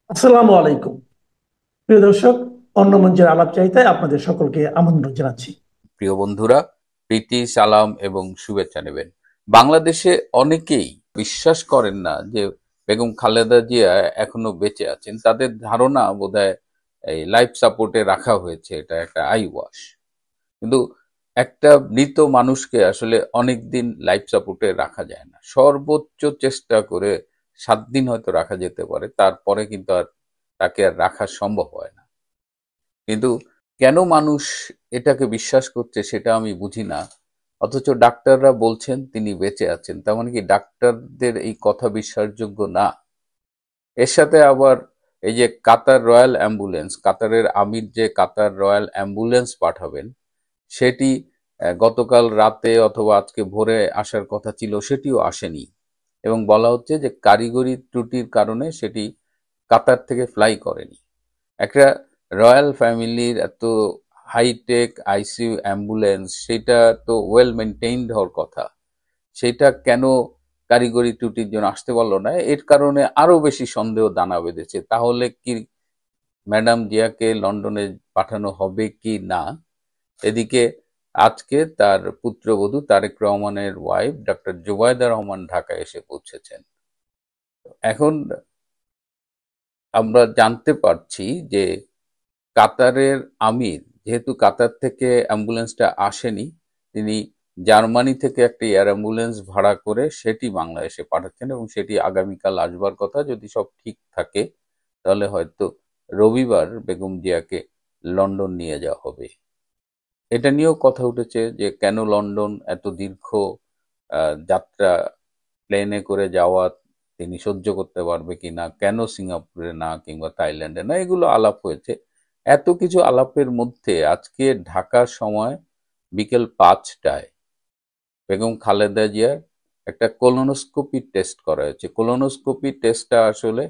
আসসালামু আলাইকুম। প্রিয় দর্শক, অন্য মঞ্চের আলাপ চাইতায় আপনাদের সকলকে আমন্ত্রণ জানাচ্ছি। প্রিয় বন্ধুরা, প্রীতি সালাম এবং শুভেচ্ছা নেবেন। বাংলাদেশে অনেকেই বিশ্বাস করেন না যে বেগম খালেদা জিয়া এখনো বেঁচে আছেন। তাদের ধারণা বোধহয় এই লাইফ সাপোর্টে রাখা হয়েছে, এটা একটা আই ওয়াশ। কিন্তু একটা মৃত মানুষকে আসলে অনেক দিন লাইফ সাপোর্টে রাখা যায় না। সর্বোচ্চ চেষ্টা করে 7 দিন হয়তো রাখা যেতে পারে, তারপরে কিন্তু আর তাকে আর রাখা সম্ভব হয় না। কিন্তু কেন মানুষ এটাকে বিশ্বাস করছে সেটা আমি বুঝি না। অথচ ডাক্তাররা বলছেন তিনি বেঁচে আছেন, তার মানে কি ডাক্তারদের এই কথা বিশ্বাসযোগ্য না? এর সাথে আবার এই যে কাতার রয়্যাল অ্যাম্বুলেন্স, কাতারের আমির যে কাতার রয়্যাল অ্যাম্বুলেন্স পাঠাবেন, সেটি গতকাল রাতে অথবা আজকে ভোরে আসার কথা ছিল, সেটিও আসেনি। এবং বলা হচ্ছে যে কারিগরি ত্রুটির কারণে সেটি কাতার থেকে ফ্লাই করেনি। একটা রয়্যাল ফ্যামিলির এত হাইটেক আইসিইউ অ্যাম্বুলেন্স, সেটা তো ওয়েল মেনটেইনড হওয়ার কথা। সেটা কেন কারিগরি ত্রুটির জন্য আসতে পারলো না? এর কারণে আরো বেশি সন্দেহ দানা বেঁধেছে। তাহলে কি ম্যাডাম জিয়াকে লন্ডনে পাঠানো হবে কি না? এদিকে আজকে তার পুত্রবধূ তারেক রহমানের ওয়াইফ ডক্টর জুবাইদা রহমান ঢাকায় এসে পৌঁছেছেন। এখন আমরা জানতে পারছি যে কাতারের আমির, যেহেতু কাতার থেকে অ্যাম্বুলেন্সটা আসেনি, তিনি জার্মানি থেকে একটা এয়ার অ্যাম্বুলেন্স ভাড়া করে সেটি বাংলাদেশে পাঠাচ্ছেন এবং সেটি আগামীকাল আসবার কথা। যদি সব ঠিক থাকে তাহলে হয়তো রবিবার বেগম জিয়াকে লন্ডন নিয়ে যাওয়া হবে। এটা নিয়েও কথা উঠেছে যে কেন লন্ডন, এত দীর্ঘ যাত্রা প্লেনে করে যাওয়া তিনি সহ্য করতে পারবে কিনা, কেন সিঙ্গাপুরে না কিংবা থাইল্যান্ডে না, এগুলো আলাপ হয়েছে। এত কিছু আলাপের মধ্যে আজকে ঢাকার সময় বিকেল 5টায় বেগম খালেদা জিয়ার একটা কোলোনোস্কোপি টেস্ট করা হয়েছে। কোলোনোস্কোপি টেস্টটা আসলে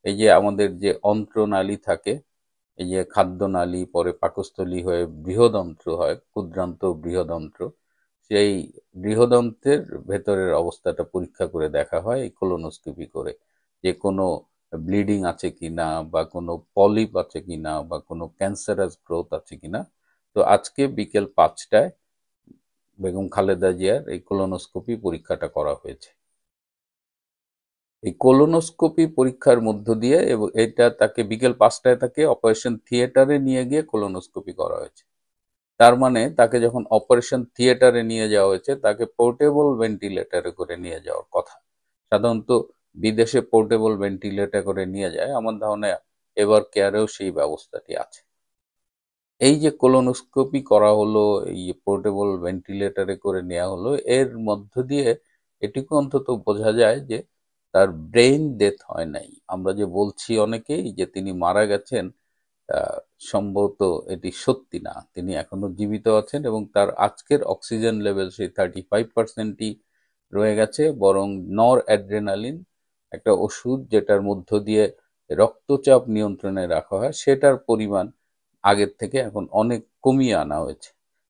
এই যে আমাদের যে অন্ত্রনালী থাকে, এই যে খাদ্যনালী পরে পাকস্থলী হয়ে বৃহদন্ত্র হয়, ক্ষুদ্রান্ত বৃহদন্ত্র, সেই বৃহদন্ত্রের ভেতরের অবস্থাটা পরীক্ষা করে দেখা হয় এই কোলোনোস্কোপি করে, যে কোনো ব্লিডিং আছে কিনা বা কোনো পলিপ আছে কিনা বা কোনো ক্যান্সারাস গ্রোথ আছে কিনা। তো আজকে বিকেল 5টায় বেগম খালেদা জিয়ার এই কোলোনোস্কোপি পরীক্ষাটা করা হয়েছে। এই কোলোনোস্কোপি পরীক্ষার মধ্য দিয়ে এবং এটা তাকে বিকেল 5টায় তাকে অপারেশন থিয়েটারে নিয়ে গিয়ে কোলোনোস্কোপি করা হয়েছে। তার মানে তাকে যখন অপারেশন থিয়েটারে নিয়ে যাওয়া হয়েছে, তাকে পোর্টেবল ভেন্টিলেটরে করে নিয়ে যাওয়ার কথা। সাধারণত বিদেশে পোর্টেবল ভেন্টিলেটর করে নিয়ে যায়, আমার ধারণা এবার কেয়ারেও সেই ব্যবস্থাটি আছে। এই যে কোলোনোস্কোপি করা হলো, এই পোর্টেবল ভেন্টিলেটরে করে নেওয়া হলো, এর মধ্য দিয়ে এটুকু অন্তত বোঝা যায় যে তার ব্রেইন ডেথ হয় নাই। আমরা যে বলছি অনেকেই যে তিনি মারা গেছেন, আহ, সম্ভবত এটি সত্যি না। তিনি এখনো জীবিত আছেন এবং তার আজকের অক্সিজেন লেভেল সেই 35%ই রয়ে গেছে। বরং নর অ্যাড্রেনালিন, একটা ওষুধ যেটার মধ্য দিয়ে রক্তচাপ নিয়ন্ত্রণে রাখা হয়, সেটার পরিমাণ আগের থেকে এখন অনেক কমিয়ে আনা হয়েছে।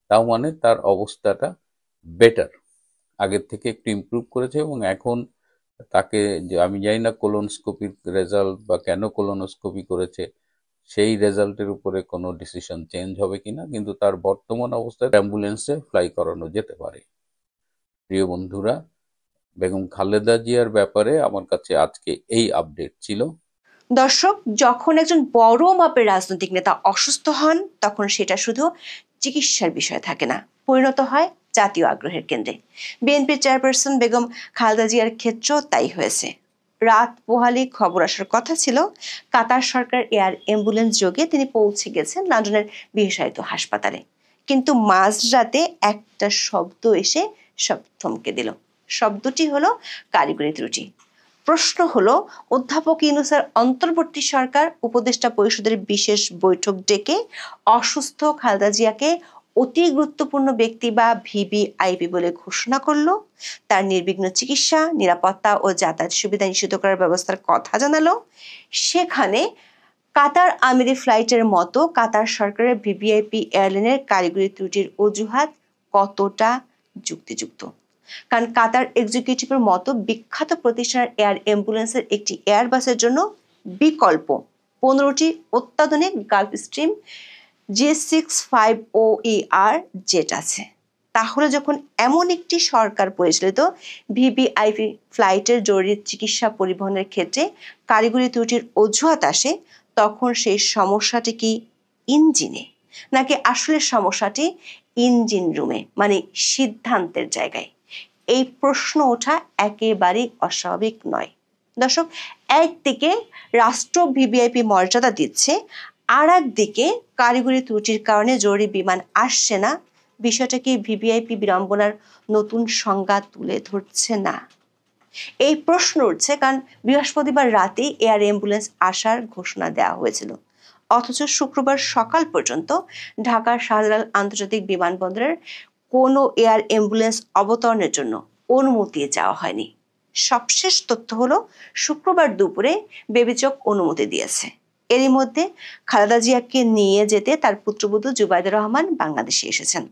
তাও মানে তার অবস্থাটা বেটার, আগের থেকে একটু ইমপ্রুভ করেছে। এবং এখন তাকে, যে আমি জানি না কোলোনোস্কোপির রেজাল্ট বা কেন কোলোনোস্কোপি করেছে সেই রেজাল্টের উপরে কোনো ডিসিশন চেঞ্জ হবে কিনা, কিন্তু তার বর্তমান অবস্থায় অ্যাম্বুলেন্সে ফ্লাই করানো যেতে পারে। প্রিয় বন্ধুরা, বেগম খালেদা জিয়ার ব্যাপারে আমার কাছে আজকে এই আপডেট ছিল। দর্শক, যখন একজন বড় মাপের রাজনৈতিক নেতা অসুস্থ হন তখন সেটা শুধু চিকিৎসার বিষয় থাকে না, পরিণত হয় জাতীয় আগ্রহের কেন্দ্রে। বিএনপি চেয়ারপারসন বেগম খালেদা জিয়ার ক্ষেত্রেও তাই হয়েছে। রাত পোহালে খবর আসার কথা ছিল কাতার সরকার এয়ার অ্যাম্বুলেন্স যোগে তিনি পৌঁছে গেছেন লন্ডনের বিশেষায়িত হাসপাতালে। কিন্তু মাঝরাতে একটা শব্দ এসে সব থমকে দিল। শব্দটি হলো কারিগরি ত্রুটি। প্রশ্ন হলো, অধ্যাপক ইউনূসের অন্তর্বর্তী সরকার উপদেষ্টা পরিষদের বিশেষ বৈঠক ডেকে অসুস্থ খালেদা জিয়াকে অতি গুরুত্বপূর্ণ ব্যক্তি বা ভিভিআইপি বলে ঘোষণা করলো, তার নির্বিঘ্ন চিকিৎসা, নিরাপত্তা ও যাতায়াত সুবিধা নিশ্চিত করার ব্যবস্থার কথা জানালো। সেখানে কাতার আমিরি ফ্লাইটের মতো কাতার সরকারের ভিভিআইপি এয়ারলাইনের কারিগরি ত্রুটির অজুহাত কতটা যুক্তিযুক্ত? কারণ কাতার এক্সিকিউটিভের মতো বিখ্যাত প্রতিষ্ঠানের এয়ার অ্যাম্বুলেন্সের একটি এয়ারবাসের জন্য বিকল্প 15টি অত্যাধুনিক গালফ স্ট্রিম G65OER জেট আছে। তাহলে যখন এমন একটি সরকার পরিচালিত ভিভিআইপি ফ্লাইটের জরুরি চিকিৎসা পরিবহনের ক্ষেত্রে কারিগরি ত্রুটির অজুহাত আসে, তখন সেই সমস্যাটি কি ইঞ্জিনে, নাকি আসলে সমস্যাটি ইঞ্জিন রুমে, মানে সিদ্ধান্তের জায়গায়? এই প্রশ্ন ওঠা একেবারেই অস্বাভাবিক নয়। দর্শক, একদিকে রাষ্ট্র ভিভিআইপি মর্যাদা দিচ্ছে, আর একদিকে কারিগরি ত্রুটির কারণে জরুরি বিমান আসছে না। বিষয়টা কি ভিভিআইপি বিড়ম্বনার নতুন সংজ্ঞা তুলে ধরছে না? এই প্রশ্ন উঠছে কারণ বৃহস্পতিবার রাতে এয়ার অ্যাম্বুলেন্স আসার ঘোষণা দেওয়া হয়েছিল, অথচ শুক্রবার সকাল পর্যন্ত ঢাকার শাহজালাল আন্তর্জাতিক বিমানবন্দরের কোনো এয়ার অ্যাম্বুলেন্স অবতরণের জন্য অনুমতি চাওয়া হয়নি। সবশেষ তথ্য হলো শুক্রবার দুপুরে বেবিচক অনুমতি দিয়েছে। এরই মধ্যে খালেদা জিয়াকে নিয়ে যেতে তার পুত্রবধূ জুবাইদা রহমান বাংলাদেশে এসেছেন।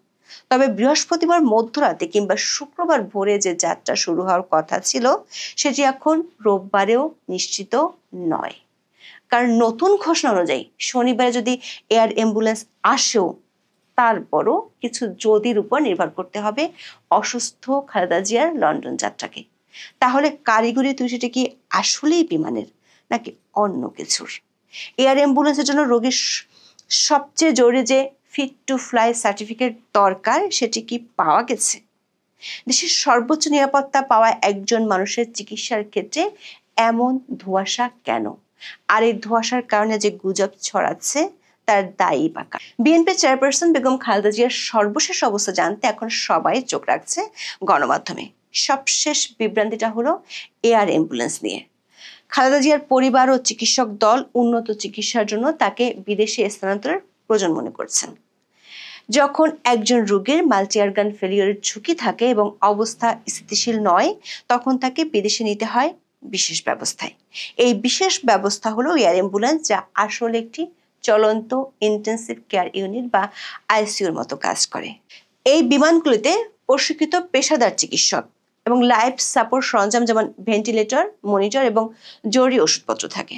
তবে বৃহস্পতিবার মধ্যরাতে কিংবা শুক্রবার ভোরে যে যাত্রা শুরু হওয়ার কথা ছিল, সেটি এখন রোববারেও নিশ্চিত নয়। কারণ নতুন ঘোষণা অনুযায়ী শনিবারে যদি এয়ার অ্যাম্বুলেন্স আসেও, তারপরও কিছু যদির উপর নির্ভর করতে হবে অসুস্থ খালেদা জিয়ার লন্ডন যাত্রাকে। তাহলে কারিগরি ত্রুটিটি কি আসলেই বিমানের, নাকি অন্য কিছুর? এয়ার অ্যাম্বুলেন্সের জন্য রোগীর সবচেয়ে জরুরি যে ফিট টু ফ্লাই সার্টিফিকেট দরকার, সেটি কি পাওয়া গেছে? দেশের সর্বোচ্চ নিরাপত্তা পাওয়া একজন মানুষের চিকিৎসার ক্ষেত্রে এমন ধোঁয়াশা কেন? আর এই ধোঁয়াশার কারণে যে গুজব ছড়াচ্ছে, তার দায়ী পাকা। বিএনপি চেয়ারপারসন বেগম খালেদা জিয়ার সর্বশেষ অবস্থা জানতে এখন সবাই চোখ রাখছে গণমাধ্যমে। সবশেষ বিভ্রান্তিটা হলো এয়ার অ্যাম্বুলেন্স নিয়ে। খালেদা জিয়ার পরিবার ও চিকিৎসক দল উন্নত চিকিৎসার জন্য তাকে বিদেশে স্থানান্তরের প্রয়োজন মনে করছেন। যখন একজন রোগীর মাল্টি অর্গান ফেলিওরের ঝুঁকি থাকে এবং অবস্থা স্থিতিশীল নয়, তখন তাকে বিদেশে নিতে হয় বিশেষ ব্যবস্থায়। এই বিশেষ ব্যবস্থা হলো এয়ার অ্যাম্বুলেন্স, যা আসলে একটি চলন্ত ইন্টেন্সিভ কেয়ার ইউনিট বা আইসিইউর মতো কাজ করে। এই বিমানগুলিতে প্রশিক্ষিত পেশাদার চিকিৎসক এবং লাইফ সাপোর্ট সরঞ্জাম যেমন ভেন্টিলেটর, মনিটর এবং জরুরি ওষুধপত্র থাকে।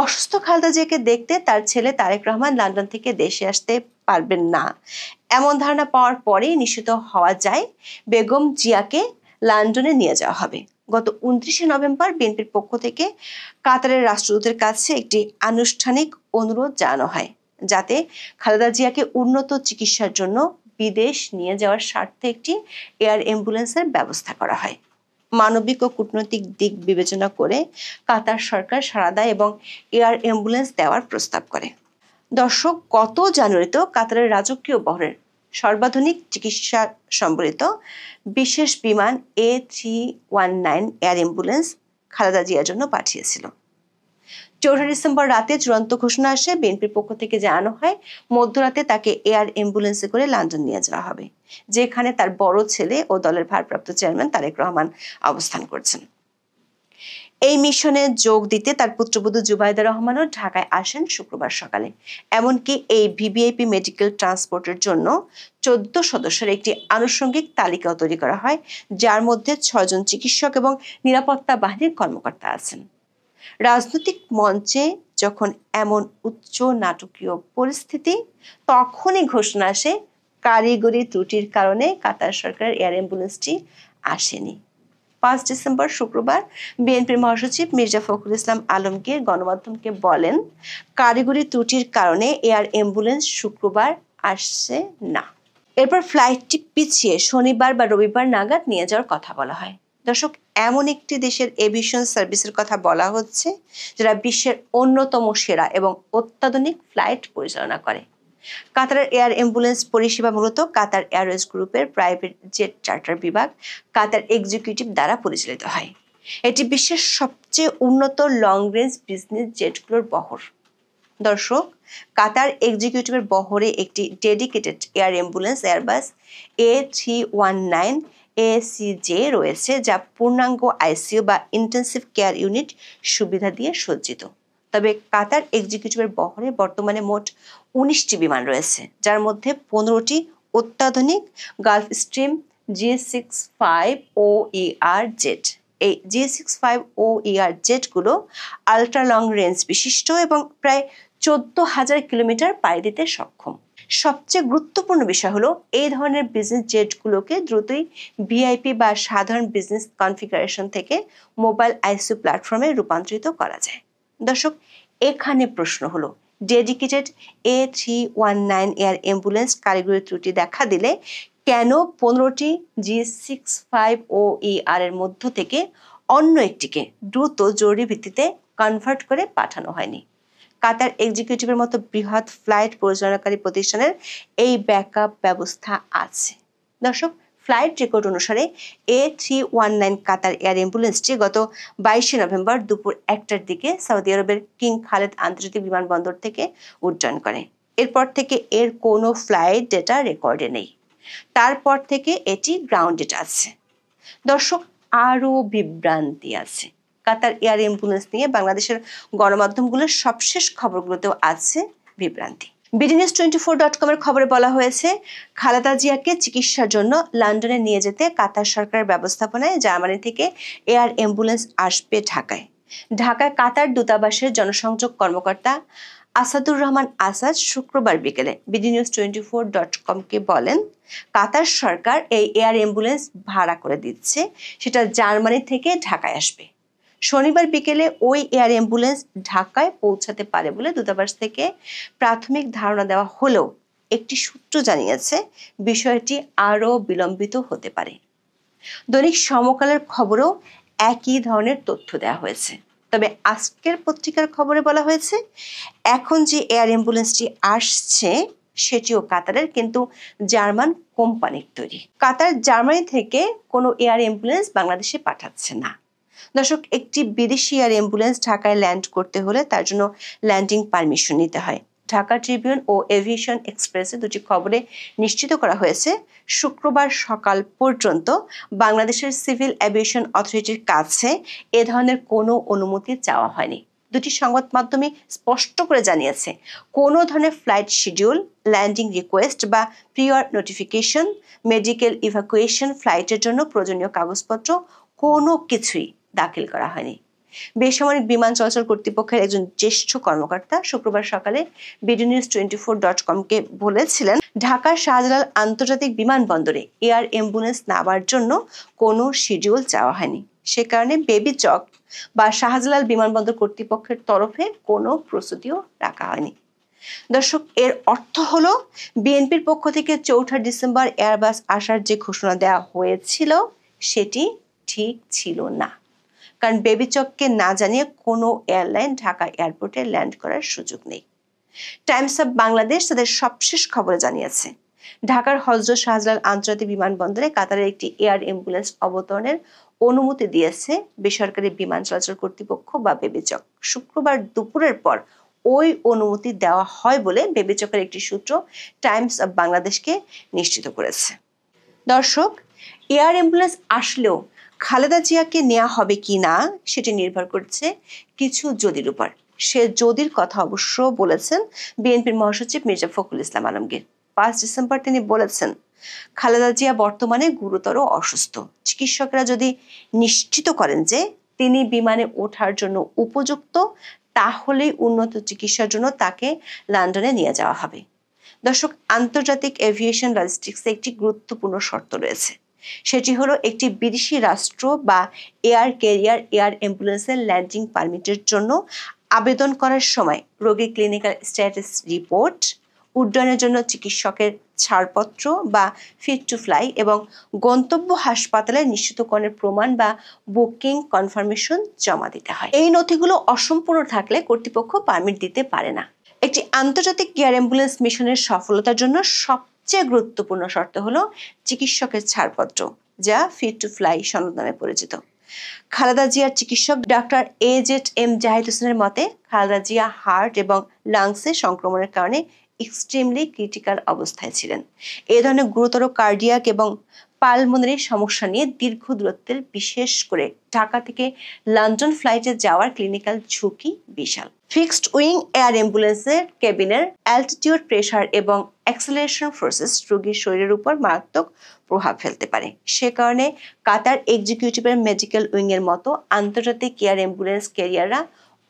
অসুস্থ খালেদা জিয়াকে দেখতে তার ছেলে তারেক রহমান লন্ডন থেকে দেশে আসতে পারবেন না, এমন ধারণা পাওয়ার পরেই নিশ্চিত হওয়া যায় বেগম জিয়াকে লন্ডনে নিয়ে যাওয়া হবে। গত 29শে নভেম্বর বিএনপির পক্ষ থেকে কাতারের রাষ্ট্রদূতের কাছে একটি আনুষ্ঠানিক অনুরোধ জানানো হয়, যাতে খালেদা জিয়াকে উন্নত চিকিৎসার জন্য বিদেশ নিয়ে যাওয়ার স্বার্থে একটি এয়ার অ্যাম্বুলেন্সের ব্যবস্থা করা হয়। মানবিক ও কূটনৈতিক দিক বিবেচনা করে কাতার সরকার সাড়া দেয় এবং এয়ার অ্যাম্বুলেন্স দেওয়ার প্রস্তাব করে। দর্শক, গত জানুয়ারিতে কাতারের রাজকীয় বহরের সর্বাধুনিক চিকিৎসা সম্বলিত বিশেষ বিমান A319 এয়ার অ্যাম্বুলেন্স খালেদা জিয়ার জন্য পাঠিয়েছিল। 4 ডিসেম্বর রাতে চূড়ান্ত ঘোষণা আসে। বিএনপির পক্ষ থেকে জানানো হয় মধ্যরাতে তাকে এয়ার অ্যাম্বুলেন্সে করে লন্ডন নিয়ে যাওয়া হবে, যেখানে তার বড় ছেলে ও দলের ভারপ্রাপ্ত চেয়ারম্যান তারেক রহমান অবস্থান করছেন। এই মিশনে যোগ দিতে তার পুত্রবধূ জুবাইদা রহমানও ঢাকায় আসেন শুক্রবার সকালে। এমনকি এই ভিভিআইপি মেডিকেল ট্রান্সপোর্টের জন্য 14 সদস্যের একটি আনুষঙ্গিক তালিকাও তৈরি করা হয়, যার মধ্যে 6 জন চিকিৎসক এবং নিরাপত্তা বাহিনীর কর্মকর্তা আছেন। রাজনৈতিক মঞ্চে যখন এমন উচ্চ নাটকীয় পরিস্থিতি, তখনই ঘোষণা আসে কারিগরি ত্রুটির কারণে কাতার সরকারের এয়ার অ্যাম্বুলেন্সটি আসেনি। 5 ডিসেম্বর শুক্রবার বিএনপির মহাসচিব মির্জা ফখরুল ইসলাম আলমগীর গণমাধ্যমকে বলেন, কারিগরি ত্রুটির কারণে এয়ার অ্যাম্বুলেন্স শুক্রবার আসছে না। এরপর ফ্লাইটটি পিছিয়ে শনিবার বা রবিবার নাগাদ নিয়ে যাওয়ার কথা বলা হয়। দর্শক, এমন একটি দেশের এভিয়েশন সার্ভিসের কথা বলা হচ্ছে যারা বিশ্বের অন্যতম সেরা এবং অত্যাধুনিক ফ্লাইট পরিচালনা করে। কাতারের এয়ার অ্যাম্বুলেন্স পরিষেবা মূলত কাতার এয়ারওয়েজ গ্রুপের প্রাইভেট জেট চার্টার বিভাগ কাতার এক্সিকিউটিভ দ্বারা পরিচালিত হয়। এটি বিশ্বের সবচেয়ে উন্নত লং রেঞ্জ বিজনেস জেটগুলোর বহর। দর্শক, কাতার এক্সিকিউটিভের বহরে একটি dedicated air ambulance Airbus A319 ACJ রয়েছে, যা পূর্ণাঙ্গ আইসিইউ বা ইন্টেন্সিভ কেয়ার ইউনিট সুবিধা দিয়ে সজ্জিত। তবে কাতার এক্সিকিউটিভের বহরে বর্তমানে মোট 19টি বিমান রয়েছে, যার মধ্যে 15টি অত্যাধুনিক গালফ স্ট্রিম G65OER জেট। এই G65OER জেটগুলো আল্ট্রা লং রেঞ্জ বিশিষ্ট এবং প্রায় 14,000 কিলোমিটার পাড়ি দিতে সক্ষম। সবচেয়ে গুরুত্বপূর্ণ বিষয় হলো এই ধরনের বিজনেস জেটগুলোকে দ্রুতই ভিআইপি বা সাধারণ বিজনেস কনফিগারেশন থেকে মোবাইল আইসিইউ প্ল্যাটফর্মে রূপান্তরিত করা যায়। দর্শক, এখানে প্রশ্ন হলো ডেডিকেটেড A319 এয়ার অ্যাম্বুলেন্স কারিগরি ত্রুটি দেখা দিলে কেন 15টি G65OER এর মধ্য থেকে অন্য একটিকে দ্রুত জরুরি ভিত্তিতে কনভার্ট করে পাঠানো হয়নি? কাতার এক্সিকিউটিভের মতো বৃহৎ ফ্লাইট পরিচালনাকারী প্রতিষ্ঠানের এই ব্যাকআপ ব্যবস্থা আছে। দর্শক, ফ্লাইট রেকর্ড অনুসারে A319 কাতার এয়ার অ্যাম্বুলেন্সটি গত 22 নভেম্বর দুপুর 1টার দিকে সৌদি আরবের কিং খালেদ আন্তর্জাতিক বিমানবন্দর থেকে উড্ডয়ন করে। এরপর থেকে এর কোনো ফ্লাইট ডেটা রেকর্ডে নেই। তারপর থেকে এটি গ্রাউন্ডেড আছে। দর্শক, আরও বিভ্রান্তি আছে। কাতার এয়ার অ্যাম্বুলেন্স নিয়ে বাংলাদেশের গণমাধ্যমগুলোর সবশেষ খবরগুলোতেও আছে বিভ্রান্তি। BDNews24.com এর খবরে বলা হয়েছে, খালেদা জিয়াকে চিকিৎসার জন্য লন্ডনে নিয়ে যেতে কাতার সরকারের ব্যবস্থাপনায় জার্মানি থেকে এয়ার অ্যাম্বুলেন্স আসবে ঢাকায়। ঢাকায় কাতার দূতাবাসের জনসংযোগ কর্মকর্তা আসাদুর রহমান আসাদ শুক্রবার বিকেলে BDNews24.com-কে বলেন, কাতার সরকার এই এয়ার অ্যাম্বুলেন্স ভাড়া করে দিচ্ছে, সেটা জার্মানি থেকে ঢাকায় আসবে। শনিবার বিকেলে ওই এয়ার অ্যাম্বুলেন্স ঢাকায় পৌঁছাতে পারে বলে দূতাবাস থেকে প্রাথমিক ধারণা দেওয়া হলেও একটি সূত্র জানিয়েছে বিষয়টি আরও বিলম্বিত হতে পারে। দৈনিক সমকালের খবরেও একই ধরনের তথ্য দেওয়া হয়েছে। তবে আজকের পত্রিকার খবরে বলা হয়েছে, এখন যে এয়ার অ্যাম্বুলেন্সটি আসছে সেটিও কাতারের, কিন্তু জার্মান কোম্পানির তৈরি। কাতার জার্মানি থেকে কোনো এয়ার অ্যাম্বুলেন্স বাংলাদেশে পাঠাচ্ছে না। দর্শক, একটি বিদেশি এয়ার অ্যাম্বুলেন্স ঢাকায় ল্যান্ড করতে হলে তার জন্য ল্যান্ডিং পারমিশন নিতে হয়। ঢাকা ট্রিবিউন ও এভিয়েশন এক্সপ্রেসে দুটি খবরে নিশ্চিত করা হয়েছে, শুক্রবার সকাল পর্যন্ত বাংলাদেশের সিভিল এভিয়েশন অথরিটির কাছে এ ধরনের কোনো অনুমতি চাওয়া হয়নি। দুটি সংবাদ মাধ্যমে স্পষ্ট করে জানিয়েছে, কোনো ধরনের ফ্লাইট শিডিউল, ল্যান্ডিং রিকোয়েস্ট বা প্রিয়র নোটিফিকেশন, মেডিকেল ইভাকুয়েশন, ফ্লাইটের জন্য প্রয়োজনীয় কাগজপত্র কোনো কিছুই দাখিল করা হয়নি। বেসামরিক বিমান চলাচল কর্তৃপক্ষের একজন জ্যেষ্ঠ কর্মকর্তা শুক্রবার সকালে BDNews24.com-কে বলেছিলেন, ঢাকার শাহজালাল আন্তর্জাতিক বিমানবন্দরে এয়ার অ্যাম্বুলেন্স নেওয়ার জন্য কোনো শিডিউল চাওয়া হয়নি। সে কারণে বেবি চক বা শাহজালাল বিমানবন্দর কর্তৃপক্ষের তরফে কোনো প্রস্তুতিও রাখা হয়নি। দর্শক, এর অর্থ হলো বিএনপির পক্ষ থেকে 4 ডিসেম্বর এয়ারবাস আসার যে ঘোষণা দেওয়া হয়েছিল সেটি ঠিক ছিল না, কারণ বেবি চককে না জানিয়ে কোনো এয়ারলাইন ঢাকা এয়ারপোর্টে ল্যান্ড করার সুযোগ নেই। টাইমস অফ বাংলাদেশ তাদের সবশেষ খবরে জানিয়েছে, ঢাকার হযরত শাহজালাল আন্তর্জাতিক বিমানবন্দরে কাতারের একটি এয়ার অ্যাম্বুলেন্স অবতরণের অনুমতি দিয়েছে বেসরকারি বিমান চলাচল কর্তৃপক্ষ বা বেবি চক। শুক্রবার দুপুরের পর ওই অনুমতি দেওয়া হয় বলে বেবি চকের একটি সূত্র টাইমস অফ বাংলাদেশকে নিশ্চিত করেছে। দর্শক, এয়ার অ্যাম্বুলেন্স আসলেও খালেদা জিয়াকে নেওয়া হবে কি না সেটি নির্ভর করছে কিছু যদির উপর। সে যদির কথা অবশ্য বলেছেন বিএনপির মহাসচিব মির্জা ফখরুল ইসলাম আলমগীর। 5 ডিসেম্বর তিনি বলেছেন, খালেদা জিয়া বর্তমানে গুরুতর অসুস্থ। চিকিৎসকরা যদি নিশ্চিত করেন যে তিনি বিমানে ওঠার জন্য উপযুক্ত, তাহলেই উন্নত চিকিৎসার জন্য তাকে লন্ডনে নিয়ে যাওয়া হবে। দর্শক, আন্তর্জাতিক এভিয়েশন লজিস্টিক্সে একটি গুরুত্বপূর্ণ শর্ত রয়েছে, সেটি হলো একটি বিদেশি রাষ্ট্র বা এয়ার ক্যারিয়ার এয়ার অ্যাম্বুলেন্সের ল্যান্ডিং পারমিটের জন্য আবেদন করার সময় রোগীর ক্লিনিক্যাল স্ট্যাটাস রিপোর্ট, উড্ডয়নের জন্য চিকিৎসকের ছাড়পত্র বা ফিট টু ফ্লাই এবং গন্তব্য হাসপাতালে নিশ্চিতকরণের প্রমাণ বা বুকিং কনফার্মেশন জমা দিতে হয়। এই নথিগুলো অসম্পূর্ণ থাকলে কর্তৃপক্ষ পারমিট দিতে পারে না। একটি আন্তর্জাতিক এয়ার অ্যাম্বুলেন্স মিশনের সফলতার জন্য সবচেয়ে গুরুত্বপূর্ণ শর্ত হলো চিকিৎসকের ছাড়পত্র, যা ফিট টু ফ্লাই সনদ নামে পরিচিত। খালেদা জিয়ার চিকিৎসক ডাক্তার AZM জাহিদ হোসেনের মতে, খালেদা জিয়া হার্ট এবং লাংসে সংক্রমণের কারণে এক্সট্রিমলি ক্রিটিক্যাল অবস্থায় ছিলেন। এ ধরনের গুরুতর কার্ডিয়াক এবং পালমোনারি সমস্যা নিয়ে দীর্ঘ দূরত্বের, বিশেষ করে ঢাকা থেকে লন্ডন ফ্লাইটে যাওয়ার ক্লিনিক্যাল ঝুঁকি বিশাল। ফিক্সড উইং এয়ার অ্যাম্বুলেন্সের কেবিনের অ্যালটিটিউড, প্রেসার এবং অ্যাক্সেলারেশন ফোর্সেস রোগীর শরীরের উপর মারাত্মক প্রভাব ফেলতে পারে। সে কারণে কাতার এক্সিকিউটিভের মেডিকেল উইং এর মতো আন্তর্জাতিক এয়ার অ্যাম্বুলেন্স ক্যারিয়াররা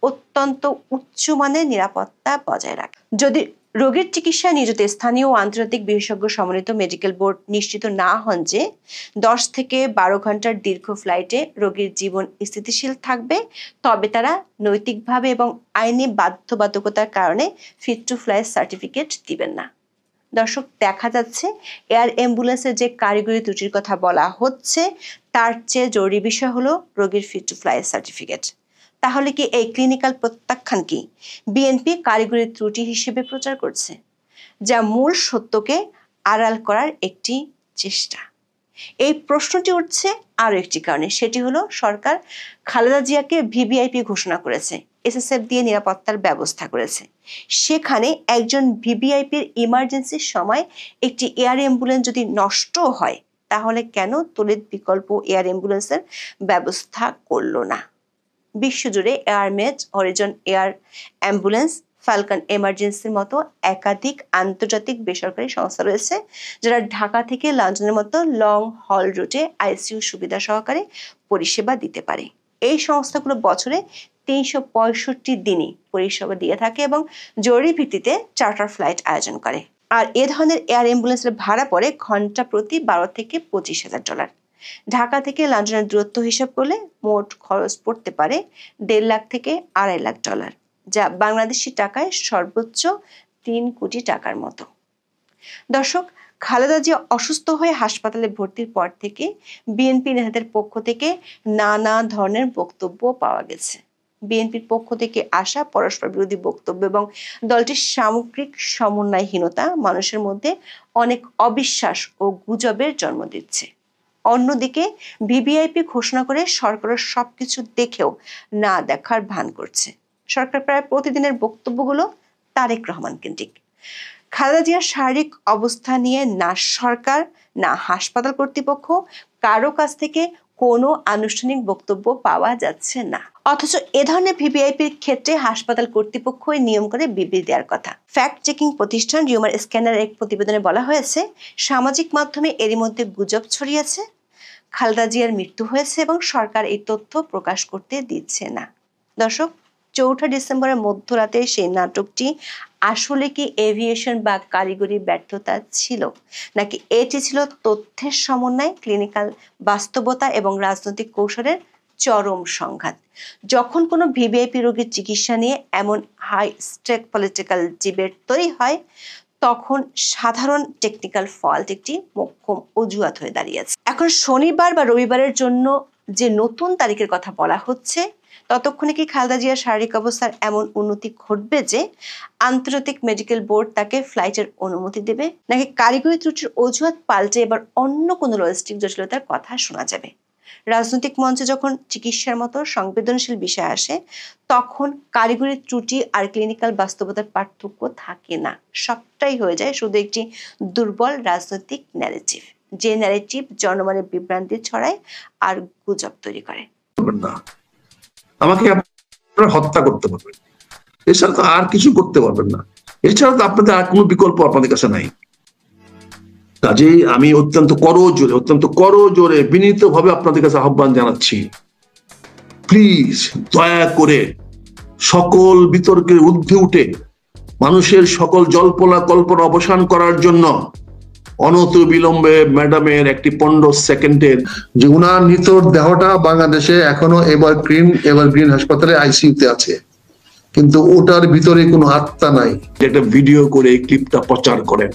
অত্যন্ত উচ্চমানের নিরাপত্তা বজায় রাখে। যদি রোগীর চিকিৎসায় নিয়োজিত স্থানীয় ও আন্তর্জাতিক বিশেষজ্ঞ সমন্বিত মেডিকেল বোর্ড নিশ্চিত না হন যে 10 থেকে 12 ঘন্টার দীর্ঘ ফ্লাইটে রোগীর জীবন স্থিতিশীল থাকবে, তবে তারা নৈতিকভাবে এবং আইনি বাধ্যবাধকতার কারণে ফিট টু ফ্লাই সার্টিফিকেট দিবেন না। দর্শক, দেখা যাচ্ছে এয়ার অ্যাম্বুলেন্সের যে কারিগরি ত্রুটির কথা বলা হচ্ছে, তার চেয়ে জরুরি বিষয় হলো রোগীর ফিট টু ফ্লাই সার্টিফিকেট। তাহলে কি এই ক্লিনিক্যাল প্রত্যাখ্যান কি বিএনপি কারিগরি ত্রুটি হিসেবে প্রচার করছে, যা মূল সত্যকে আড়াল করার একটি চেষ্টা? এই প্রশ্নটি উঠছে আরো একটি কারণে, সেটি হলো সরকার খালেদা জিয়াকে ভিভিআইপি ঘোষণা করেছে, এসএসএফ দিয়ে নিরাপত্তার ব্যবস্থা করেছে। সেখানে একজন ভিভিআইপির ইমার্জেন্সির সময় একটি এয়ার অ্যাম্বুলেন্স যদি নষ্ট হয়, তাহলে কেন তড়িৎ বিকল্প এয়ার অ্যাম্বুলেন্সের ব্যবস্থা করলো না? বিশ্বজুড়ে এয়ারমেট, হরিজন এয়ার অ্যাম্বুলেন্স, ফালকন এমার্জেন্সির মতো একাধিক আন্তর্জাতিক বেসরকারি সংস্থা রয়েছে, যারা ঢাকা থেকে লন্ডনের মতো লং হল রুটে আইসিইউ সুবিধা সহকারে পরিষেবা দিতে পারে। এই সংস্থাগুলো বছরে 365 দিনই পরিষেবা দিয়ে থাকে এবং জরুরি ভিত্তিতে চার্টার ফ্লাইট আয়োজন করে। আর এ ধরনের এয়ার অ্যাম্বুলেন্সের ভাড়া পড়ে ঘন্টা প্রতি $12,000 থেকে $25,000। ঢাকা থেকে লন্ডনের দূরত্ব হিসাব করলে মোট খরচ পড়তে পারে $1.5 লাখ থেকে $2.5 লাখ, যা বাংলাদেশি টাকায় সর্বোচ্চ 3 কোটি টাকার মতো। দর্শক, খালেদা জিয়া অসুস্থ হয়ে হাসপাতালে ভর্তির পর থেকে বিএনপি নেতাদের পক্ষ থেকে নানা ধরনের বক্তব্য পাওয়া গেছে। বিএনপির পক্ষ থেকে আসা পরস্পর বিরোধী বক্তব্য এবং দলটির সামগ্রিক সমন্বয়হীনতা মানুষের মধ্যে অনেক অবিশ্বাস ও গুজবের জন্ম দিচ্ছে। অন্যদিকে ভিভিআইপি ঘোষণা করে সরকারের সবকিছু দেখেও না দেখার ভান করছে। সরকার প্রায় প্রতিদিনের বক্তব্যগুলো তারেক রহমান কেন্দ্রিক। খালেদা জিয়ার শারীরিক অবস্থা নিয়ে না সরকার না হাসপাতাল কর্তৃপক্ষ কারো কাছ থেকে কোনো আনুষ্ঠানিক বক্তব্য পাওয়া যাচ্ছে না। অথচ এ ধরনের ভিভিআইপির ক্ষেত্রে হাসপাতাল কর্তৃপক্ষই নিয়ম করে বিবৃতি দেওয়ার কথা। ফ্যাক্ট চেকিং প্রতিষ্ঠান রিউমার স্ক্যানার এক প্রতিবেদনে বলা হয়েছে, সামাজিক মাধ্যমে এরই মধ্যে গুজব ছড়িয়েছে খালেদা জিয়ার মৃত্যু হয়েছে এবং সরকার এই তথ্য প্রকাশ করতে দিচ্ছে না। দর্শক, 4 ডিসেম্বরের মধ্যরাতে সেই নাটকটি আসলে কি এভিয়েশন বা কারিগরি ব্যর্থতা ছিল, নাকি এটি ছিল তথ্যের সমন্বয়, ক্লিনিক্যাল বাস্তবতা এবং রাজনৈতিক কৌশলের চরম সংঘাত? যখন কোনো ভিভিআইপি রোগীর চিকিৎসা নিয়ে এমন হাই স্টেক পলিটিক্যাল ডিবেট তৈরি হয়, তখন সাধারণ টেকনিক্যাল ফল্ট একটি মোক্ষম অজুহাত হয়ে দাঁড়িয়েছে। এখন শনিবার বা রবিবারের জন্য যে নতুন তারিখের কথা বলা হচ্ছে, ততক্ষণে কি খালেদা জিয়ার শারীরিক অবস্থার এমন উন্নতি ঘটবে যে আন্তর্জাতিক মেডিকেল বোর্ড তাকে ফ্লাইটের অনুমতি দেবে, নাকি কারিগরি ত্রুটির অজুহাত পাল্টে এবার অন্য কোনো লজিস্টিক জটিলতার কথা শোনা যাবে? রাজনৈতিক মঞ্চে যখন চিকিৎসার মতো সংবেদনশীল বিষয় আসে, তখন কারিগরি ত্রুটি আর ক্লিনিক্যাল বাস্তবতার পার্থক্য থাকে না। সবটাই হয়ে যায় শুধু একটি দুর্বল রাজনৈতিক ন্যারেটিভ, যে ন্যারেটিভ জনমনে বিভ্রান্তি ছড়ায় আর গুজব তৈরি করে। আমাকে আপনারা হত্যা করতে পারবেন, এছাড়া তো আর কিছু করতে পারবেন না। এছাড়া তো আপনাদের আর কোনো বিকল্প আপনাদের কাছে নাই। কাজেই আমি অত্যন্ত করজোরে বিনীতভাবে আপনাদের কাছে আহ্বান জানাচ্ছি, প্লিজ দয়া করে সকল বিতর্কের ঊর্ধ্বে উঠে মানুষের সকল জল্পনা কল্পনা অবসান করার জন্য অনতিবিলম্বে ম্যাডামের একটি 15 সেকেন্ডের যে উনার নিতর দেহটা বাংলাদেশে এখনো এভারগ্রিন হাসপাতালে আইসিইউতে আছে, কিন্তু ওটার ভিতরে কোনো আত্মা নাই, একটা ভিডিও করে ক্লিপটা প্রচার করেন,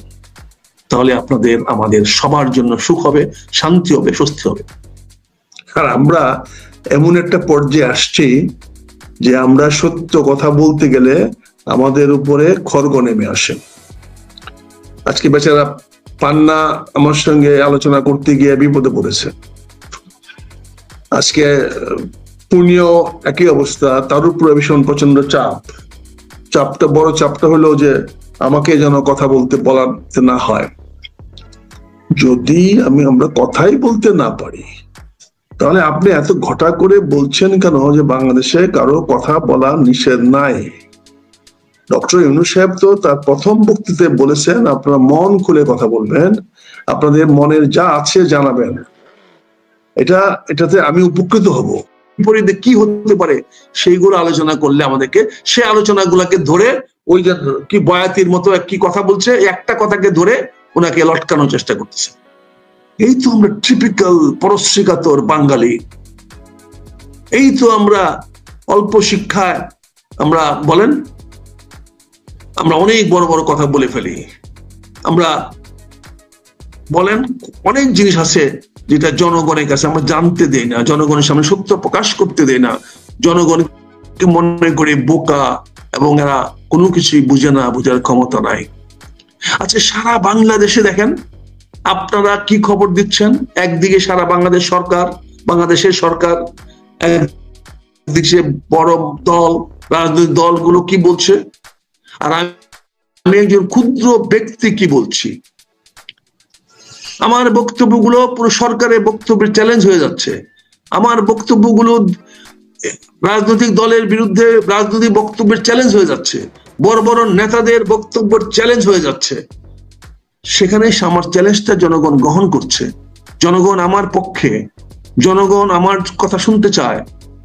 তাহলে আপনাদের আমাদের সবার জন্য সুখ হবে, শান্তি হবে, স্বস্তি হবে। আর আমরা এমন একটা পর্যায়ে আসছি যে আমরা সত্য কথা বলতে গেলে আমাদের উপরে খড়গ নেমে আসে। আজকে বেচারা পান্না আমার সঙ্গে আলোচনা করতে গিয়ে বিপদে পড়েছে। আজকে পুনিও একই অবস্থা, তার উপরে ভীষণ প্রচন্ড বড় চাপটা হলো যে আমাকে যেন কথা বলতে বলাতে না হয়। যদি আমরা কথাই বলতে না পারি, তাহলে আপনি এত ঘটা করে বলছেন কেন যে বাংলাদেশে কারো কথা বলা নিষেধ নাই? ডক্টর ইউনূস সাহেব তো তার প্রথম বক্তৃতায় বলেছেন আপনারা মন খুলে কথা বলবেন, আপনাদের মনের যা আছে জানাবেন। এটাতে আমি উপকৃত হব। বিপরীতে কি হতে পারে সেইগুলো আলোচনা করলে আমাদেরকে, সে আলোচনাগুলোকে ধরে ওই যে কি বয়াতির মতো কি কথা বলছে, একটা কথাকে ধরে ওনাকে লটকানোর চেষ্টা করতেছে। এই তো আমরা টিপিক্যাল পরশ্রীকাতর বাঙালি। এই তো আমরা অল্প শিক্ষায় আমরা বলেন আমরা অনেক বড় বড় কথা বলে ফেলি। আমরা বলেন অনেক জিনিস আছে যেটা জনগণের কাছে আমরা জানতে দেই না, জনগণের সামনে সত্য প্রকাশ করতে দেই না, জনগণকে মনে করে বোকা এবং এরা কোনো কিছুই বুঝে না, বোঝার ক্ষমতা নাই। আচ্ছা, সারা বাংলাদেশে দেখেন আপনারা কি খবর দিচ্ছেন। একদিকে সারা বাংলাদেশের সরকার, একদিকে বড় দল, রাজনৈতিক দলগুলো কি বলছে, আর আমি একজন ক্ষুদ্র ব্যক্তি কি বলছি। আমার বক্তব্যগুলো পুরো সরকারের বক্তব্যের চ্যালেঞ্জ হয়ে যাচ্ছে। আমার বক্তব্যগুলো রাজনৈতিক দলের বিরুদ্ধে রাজনৈতিক বক্তব্যের চ্যালেঞ্জ হয়ে যাচ্ছে, বড় বড় নেতাদের বক্তব্যের চ্যালেঞ্জ হয়ে যাচ্ছে। সেখানে আমার চ্যালেঞ্জটা জনগণ গ্রহণ করছে। জনগণ আমার পক্ষে, জনগণ আমার কথা শুনতে চায়,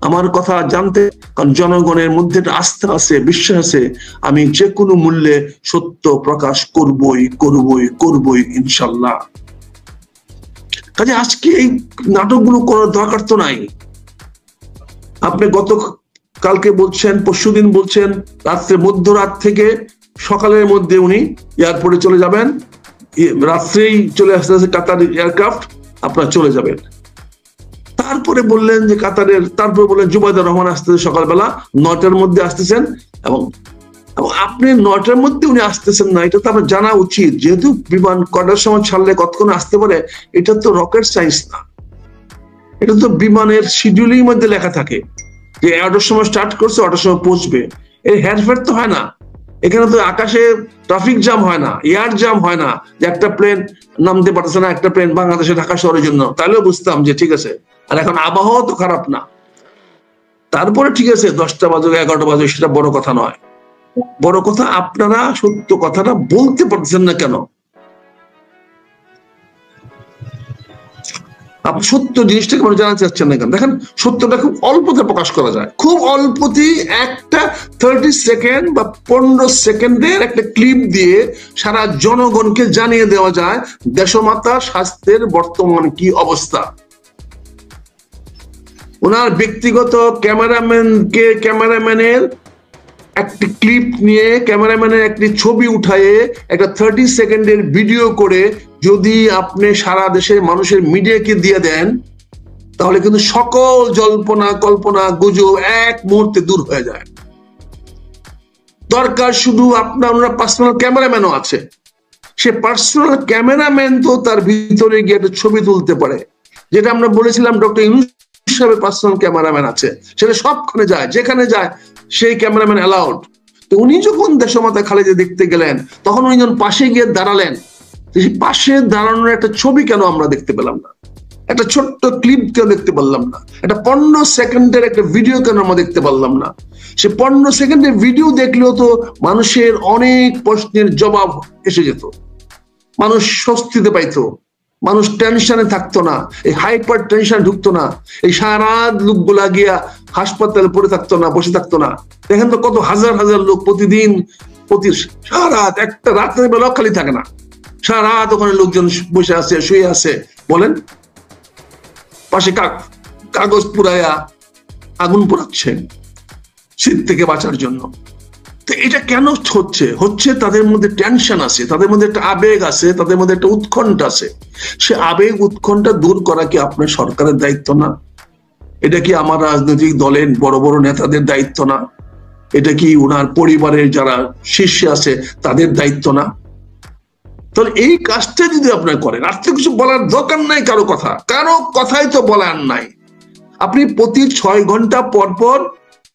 আমার কথা জানতে, কারণ জনগণের মধ্যে আস্থা আছে, বিশ্বাস আছে, আমি যে কোনো মূল্যে সত্য প্রকাশ করবই ইনশাল্লাহ। কাজে আজকে এই নাটকগুলো করার দরকার তো নাই। আপনি কালকে বলছেন, পরশুদিন বলছেন রাত্রে মধ্যরাত থেকে সকালের মধ্যে উনি এয়ারপোর্টে চলে যাবেন, রাত্রেই চলে আসতেছে কাতার এয়ারক্রাফট, আপনারা চলে যাবেন। তারপরে বললেন যে তারপরে বললেন জুবাইদুর রহমান আসতেছে সকালবেলা 9টার মধ্যে আসতেছেন, এবং আপনি 9টার মধ্যে উনি আসতেছেন না, এটা তো আপনার জানা উচিত। যেহেতু বিমান কটার সময় ছাড়লে কতক্ষণ আসতে পারে, এটা তো রকেট সায়েন্স না, এটা তো বিমানের শিডিউলিং মধ্যে লেখা থাকে যে 11টার সময় স্টার্ট করছে, 8টার সময় পৌঁছবে। এর হেরফের তো হয় না। এখানে তো আকাশে ট্রাফিক জ্যাম হয় না, এয়ার জ্যাম হয় না, যে একটা প্লেন নামতে পারতেছে না, একটা প্লেন বাংলাদেশে ঢাকা শহরের জন্য, তাহলেও বুঝতাম যে ঠিক আছে। আর এখন আবহাওয়া তো খারাপ না, তারপরে ঠিক আছে 10টা বাজুক 11টা বাজুক, সেটা বড় কথা নয়। বড় কথা আপনারা সত্য কথাটা বলতে পারছেন না কেন? আপনি সত্য জিনিসটাকে মানে জানাতে চাচ্ছেন না কেন? দেখেন, সত্যটা খুব অল্পতে প্রকাশ করা যায়, খুব অল্পতেই একটা 30 সেকেন্ড বা 15 সেকেন্ডের একটা ক্লিপ দিয়ে সারা জনগণকে জানিয়ে দেওয়া যায় দেশমাতার স্বাস্থ্যের বর্তমান কি অবস্থা। ওনার ব্যক্তিগত ক্যামেরাম্যানের একটি ক্লিপ নিয়ে, ক্যামেরাম্যানের একটি ছবি উঠায়ে একটা 30 সেকেন্ডের ভিডিও করে যদি আপনি সারা দেশের মানুষের মিডিয়াকে দিয়ে দেন, তাহলে কিন্তু সকল জল্পনা কল্পনা গুজব এক মুহূর্তে দূর হয়ে যায়। দরকার শুধু ওনার পার্সোনাল ক্যামেরাম্যানও আছে, সে পার্সোনাল ক্যামেরাম্যান তো তার ভিতরে গিয়ে একটা ছবি তুলতে পারে, যেটা আমরা বলেছিলাম ডক্টর ইউনূস সাহেবের পার্সোনাল ক্যামেরাম্যান আছে, সেটা সবখানে যায়, যেখানে যায় সেই ক্যামেরাম্যান অ্যালাউড। তো উনি যখন দেশমাতা খালেদা দেখতে গেলেন, তখন উনি যখন পাশে গিয়ে দাঁড়ালেন, সেই পাশে দাঁড়ানোর একটা ছবি কেন আমরা দেখতে পেলাম না? একটা ছোট্ট ক্লিপ কেন দেখতে পারলাম না? একটা 15 সেকেন্ডের একটা ভিডিও কেন আমরা দেখতে পারলাম না? সে 15 সেকেন্ডের ভিডিও দেখলেও তো মানুষের অনেক প্রশ্নের জবাব এসে যেত, মানুষ স্বস্তিতে পাইতো, মানুষ টেনশনে থাকতো না, এই হাইপার টেনশন ঢুকতো না, এই সারা লোকগুলা গিয়া হাসপাতালে পড়ে থাকতো না, বসে থাকতো না। দেখেন তো কত হাজার হাজার লোক প্রতিদিন সারা রাত, একটা রাতের বেলা খালি থাকে না, সারা রাত ওখানে লোকজন বসে আছে, শুয়ে আছে, বলেন পাশে কাগজ পুরাইয়া আগুন পোড়াচ্ছে শীত থেকে বাঁচার জন্য। তো এটা কেন হচ্ছে তাদের মধ্যে টেনশন আছে, তাদের মধ্যে একটা আবেগ আছে, তাদের মধ্যে একটা উৎকণ্ঠা আছে। সে আবেগ উৎকণ্ঠা দূর করা কি আপনার সরকারের দায়িত্ব না? এটা কি আমার রাজনৈতিক দলের বড় বড় নেতাদের দায়িত্ব না? এটা কি ওনার পরিবারের যারা শীর্ষে আছে তাদের দায়িত্ব না? তাহলে এই কাজটা যদি আপনারা করেন, আর তো কিছু বলার দরকার নাই, কারো কথাই তো বলার নাই। আপনি প্রতি 6 ঘন্টা পর পর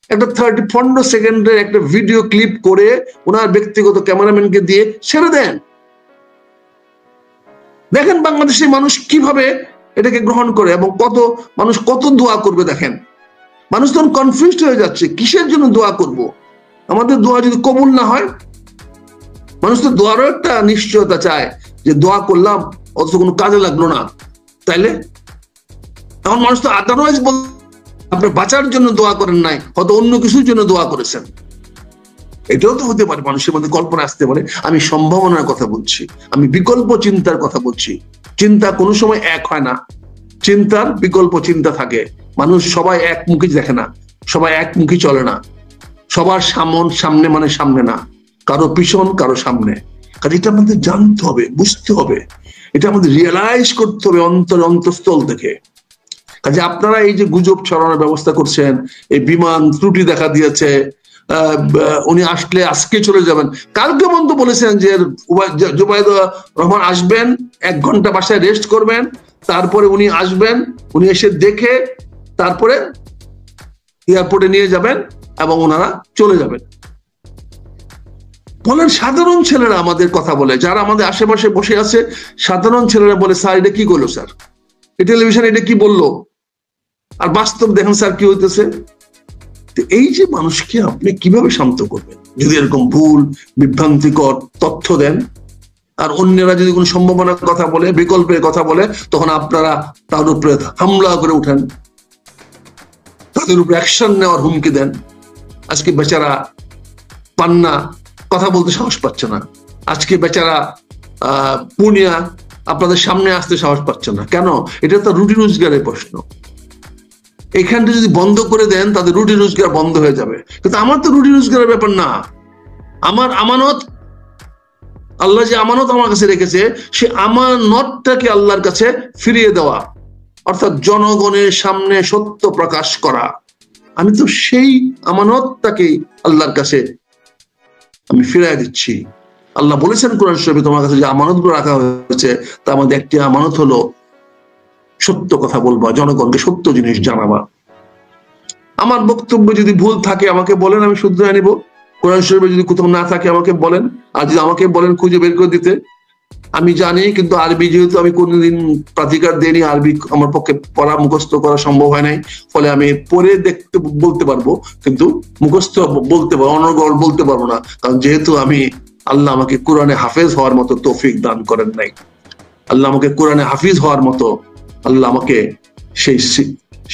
একটা 15 সেকেন্ডের একটা ভিডিও ক্লিপ করে ওনার ব্যক্তিগত ক্যামেরাম্যানকে দিয়ে ছেড়ে দেন। দেখেন বাংলাদেশের মানুষ কিভাবে এটাকে গ্রহণ করে এবং মানুষ কত দোয়া করবে। দেখেন মানুষ তখন কনফিউজড হয়ে যাচ্ছে, কিসের জন্য দোয়া করব? আমাদের দোয়া যদি কবুল না হয়, মানুষ তো দোয়ারও একটা নিশ্চয়তা চায় যে দোয়া করলাম অথচ কোনো কাজে লাগলো না, তাইলে এখন মানুষ তো আদারওয়াইজ আপনার বাঁচার জন্য দোয়া করেন নাই, হয়তো অন্য কিছুর জন্য দোয়া করেছেন। এটাও তো হতে পারে, মানুষের মধ্যে কল্পনা আসতে পারে। আমি সম্ভাবনার কথা বলছি, আমি বিকল্প চিন্তার কথা বলছি। চিন্তা কোনো সময় এক হয় না, চিন্তার বিকল্প চিন্তা থাকে। মানুষ সবাই একমুখী দেখে না, সবাই একমুখী চলে না, সবার সামনে মানে সামনে না, কারো পিছন কারো সামনে। কাজে এটা আমাদের জানতে হবে, বুঝতে হবে, এটা আমাদের রিয়েলাইজ করতে হবে অন্তঃস্থল থেকে। কাজে আপনারা এই যে গুজব ছড়ানোর ব্যবস্থা করছেন, এই বিমান ত্রুটি দেখা দিয়েছে, উনি আসলে আজকে চলে যাবেন, কালকে পর্যন্ত বলেছেন যে জুবাইদুর রহমান আসবেন, 1 ঘন্টা বাসায় রেস্ট করবেন, তারপরে উনি আসবেন, উনি এসে দেখে তারপরে এয়ারপোর্টে নিয়ে যাবেন এবং ওনারা চলে যাবেন। বলেন সাধারণ ছেলেরা আমাদের কথা বলে, যারা আমাদের আশেপাশে বসে আছে, সাধারণ ছেলেরা বলে স্যার এটা কি করলো, স্যার টেলিভিশন এটা কি বললো, আর বাস্তব দেখেন স্যার কি হইতেছে। এই যে মানুষকে আপনি কিভাবে শান্ত করবেন যদি এরকম ভুল বিভ্রান্তিকর তথ্য দেন? আর অন্যরা যদি কোনো সম্ভাবনার কথা বলে, বিকল্পের কথা বলে, তখন আপনারা তার উপরে হামলা করে উঠেন, তাদের উপরে অ্যাকশন নেওয়ার হুমকি দেন। আজকে বেচারা পান্না কথা বলতে সাহস পাচ্ছে না, আজকে বেচারা পুনিয়া আপনাদের সামনে আসতে সাহস পাচ্ছে না। কেন? এটা তো রুটি রোজগারের প্রশ্ন। এখানটা যদি বন্ধ করে দেন, তাদের রুটি রোজগার বন্ধ হয়ে যাবে। কিন্তু আমার তো রুটি রোজগারের ব্যাপার না, আমার আমানত, আল্লাহ যে আমানত আমার কাছে রেখেছে, সে আমানতটাকে আল্লাহর কাছে ফিরিয়ে দেওয়া, অর্থাৎ জনগণের সামনে সত্য প্রকাশ করা। আমি তো সেই আমানতটাকে আল্লাহর কাছে আমি ফিরিয়ে দিচ্ছি। আল্লাহ বলেছেন কোরআন শরীফে, তোমার কাছে যে আমানতগুলো রাখা হয়েছে তার মধ্যে একটি আমানত হলো সত্য কথা বলবা, জনগণকে সত্য জিনিস জানাবা। আমার বক্তব্য যদি ভুল থাকে আমাকে বলেন, আমি শুধরে নিব। কোরআন শরীফে যদি কোথাও না থাকে আমাকে বলেন, আর যদি আমাকে বলেন খুঁজে বের করে দিতে, আমি জানি। কিন্তু আরবি যেহেতু আমি কোনোদিন প্রাধিকার দেইনি, আরবি আমার পক্ষে পড়া মুখস্থ করা সম্ভব হয় নাই, ফলে আমি পড়ে দেখতে বলতে পারবো, কিন্তু মুখস্থ বলতে পারবো, অনর্গল বলতে পারবো না। কারণ যেহেতু আল্লাহ আমাকে কোরআনে হাফেজ হওয়ার মতো তৌফিক দান করেন নাই, আল্লাহ আমাকে কোরআনে হাফিজ হওয়ার মতো আল্লাহ আমাকে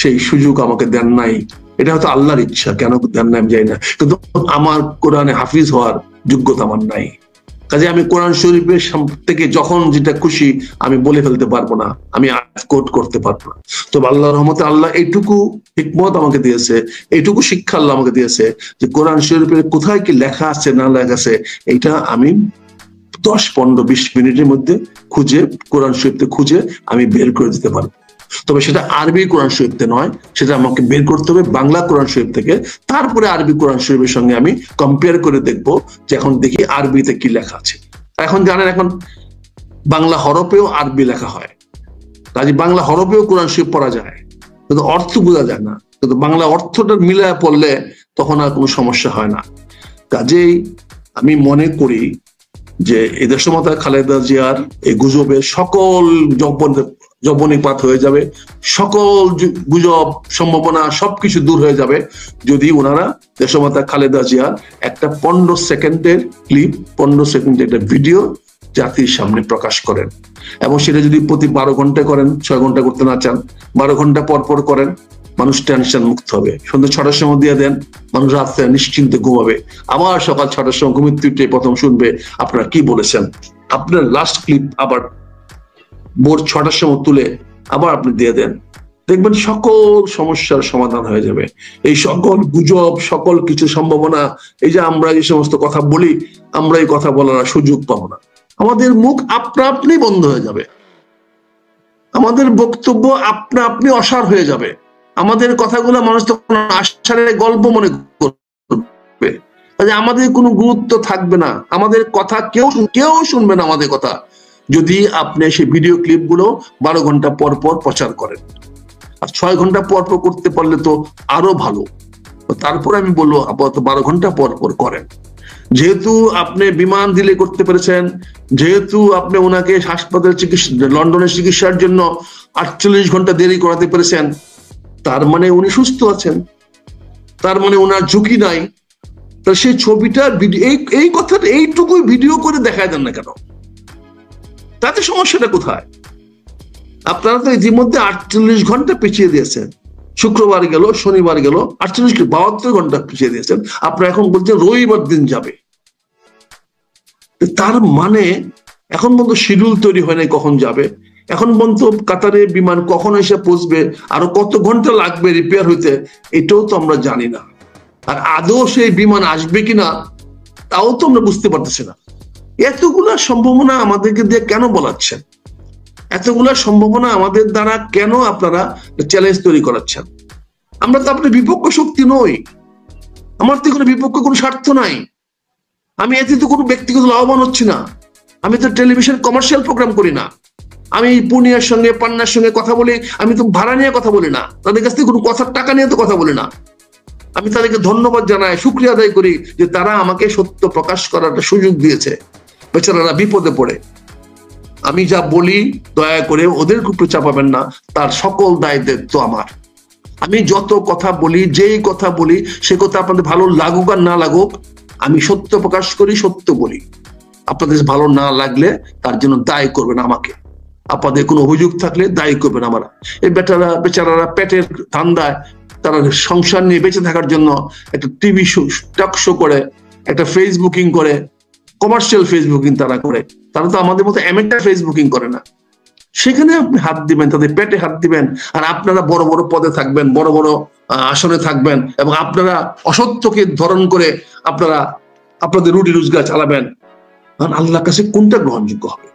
সেই সুযোগ আমাকে দেন নাই। এটা হয়তো আল্লাহর ইচ্ছা, কেন দেন নাই আমি জানি না, কিন্তু আমার কোরআনে হাফিজ হওয়ার যোগ্যতা আমার নাই। কাজে আমি কোরআন শরীফের থেকে যখন যেটা খুশি আমি বলে ফেলতে পারবো না, আমি কোট করতে পারবো না। তবে আল্লাহর রহমতে আল্লাহ এইটুকু হিকমত আমাকে দিয়েছে, এইটুকু শিক্ষা আল্লাহ আমাকে দিয়েছে যে কোরআন শরীফের কোথায় কি লেখা আছে না লেখা আছে এটা আমি 10, 15, 20 মিনিটের মধ্যে খুঁজে, কোরআন শরীফতে খুঁজে আমি বের করে দিতে পারবো। তবে সেটা আরবি কোরআন শরীফতে নয়, সেটা আমাকে বের করতে হবে বাংলা কোরআন শরীফ থেকে। তারপরে আরবি কোরআন শরীফের সঙ্গে আমি কম্পেয়ার করে দেখবো যে এখন দেখি আরবিতে কি লেখা আছে। এখন জানেন এখন বাংলা হরফেও আরবি লেখা হয়, কাজে বাংলা হরফেও কোরআন শরীফ পড়া যায়, কিন্তু অর্থ বোঝা যায় না। কিন্তু বাংলা অর্থটা মিলায় পড়লে তখন আর কোনো সমস্যা হয় না। কাজেই আমি মনে করি যে এই দেশমাতা খালেদা জিয়ার এই গুজবের সকল জবনিপাত হয়ে যাবে, সকল গুজব সম্ভাবনা সবকিছু দূর হয়ে যাবে যদি ওনারা দেশমাতা খালেদা জিয়ার একটা 15 সেকেন্ডের ক্লিপ, 15 সেকেন্ডের একটা ভিডিও জাতির সামনে প্রকাশ করেন। এবং সেটা যদি প্রতি 12 ঘন্টায় করেন, 6 ঘন্টা করতে না চান, 12 ঘন্টা পর পর করেন, মানুষ টেনশন মুক্ত হবে। সন্ধ্যা 6টার সময় দিয়ে দেন, মানুষ রাত্রে নিশ্চিন্তে ঘুমাবে। আবার সকাল 6টার সময় ঘুমিয়ে উঠে প্রথম শুনবে আপনারা কি বলেছেন। আপনার লাস্ট ক্লিপ আবার ভোর 6টার সময় তুলে আবার আপনি দিয়ে দেন, দেখবেন সকল সমস্যার সমাধান হয়ে যাবে। এই সকল গুজব, সকল কিছু সম্ভাবনা, এই যে আমরা যে সমস্ত কথা বলি, আমরা এই কথা বলার সুযোগ পাবো না। আমাদের মুখ আপনা আপনি বন্ধ হয়ে যাবে, আমাদের বক্তব্য আপনা আপনি অসার হয়ে যাবে, আমাদের কথাগুলো মানুষ তখন আসারের গল্প মনে করবে, আমাদের কোনো গুরুত্ব থাকবে না, আমাদের কথা কেউ শুনবে না আমাদের কথা, যদি আপনি সেই ভিডিও ক্লিপ গুলো 12 ঘন্টা পর পর প্রচার করেন। আর 6 ঘন্টা পর পর করতে পারলে তো আরো ভালো। তারপরে আমি বলবো আপাতত 12 ঘন্টা পর পর করেন। যেহেতু আপনি বিমান দিলে করতে পেরেছেন, যেহেতু আপনি ওনাকে হাসপাতালে লন্ডনের চিকিৎসার জন্য 48 ঘন্টা দেরি করাতে পেরেছেন, তার মানে উনি সুস্থ আছেন, তার মানে ওনার ঝুঁকি নাই। তাহলে সেই ছবিটা এই কথাটা এইটুকুই ভিডিও করে দেখায় দেন না কেন? তাতে সমস্যাটা কোথায়? আপনারা তো ইতিমধ্যে 48 ঘন্টা পিছিয়ে দিয়েছেন। শুক্রবার গেল, শনিবার গেল, 72 ঘন্টা পিছিয়ে দিয়েছেন। আপনারা এখন বলছেন রবিবার দিন যাবে। তার মানে এখন পর্যন্ত শিডিউল তৈরি হয় নাই কখন যাবে, এখন পর্যন্ত কাতারে বিমান কখন এসে পৌঁছবে, আরো কত ঘন্টা লাগবে রিপেয়ার হইতে, এটাও তো আমরা জানি না। আর আদৌ সেই বিমান আসবে কিনা তাও তো আমরা বুঝতে পারতেছি না। এতগুলা সম্ভাবনা আমাদেরকে দিয়ে কেন বলাচ্ছেন? এতগুলা সম্ভাবনা আমাদের দ্বারা কেন আপনারা চ্যালেঞ্জ তৈরি করাচ্ছেন? আমরা তো আপনার বিপক্ষ শক্তি নই, আমার তো কোনো বিপক্ষ কোনো স্বার্থ নাই, আমি এতে তো কোনো ব্যক্তিগত লাভবান হচ্ছি না। আমি তো টেলিভিশন কমার্শিয়াল প্রোগ্রাম করি না, আমি পুনিয়ার সঙ্গে পান্নার সঙ্গে কথা বলি, আমি তো ভাড়া নিয়ে কথা বলি না, তাদের কাছ থেকে কোনো কথার টাকা নিয়ে তো কথা বলি না। আমি তাদেরকে ধন্যবাদ জানাই, শুকরিয়া আদায় করি যে তারা আমাকে সত্য প্রকাশ করার একটা সুযোগ দিয়েছে। বেচারারা বিপদে পড়ে, আমি যা বলি দয়া করে ওদের উপরে চাপাবেন না, তার সকল দায় দায়িত্ব আমার। আমি যত কথা বলি, যেই কথা বলি, সে কথা আপনাদের ভালো লাগুক আর না লাগুক, আমি সত্য প্রকাশ করি, সত্য বলি। আপনাদের ভালো না লাগলে তার জন্য দায়ী করবেন আমাকে, আপনাদের কোনো অভিযোগ থাকলে দায়ী করবেন আমরা। এই বেচারারা পেটের ধান্দায় তারা সংসার নিয়ে বেঁচে থাকার জন্য একটা টিভি টক শো করে, একটা ফেসবুকিং করে, কমার্শিয়াল ফেসবুকিং তারা করে। তারা তো আমাদের মতো অ্যামেটার ফেসবুকিং করে না। সেখানে আপনি হাত দিবেন, তাদের পেটে হাত দিবেন, আর আপনারা বড় বড় পদে থাকবেন, বড় বড় আসনে থাকবেন, এবং আপনারা অসত্যকে ধরন করে আপনারা আপনাদের রুটি রোজগার চালাবেন। আল্লাহর কাছে কোনটা গ্রহণযোগ্য হবে?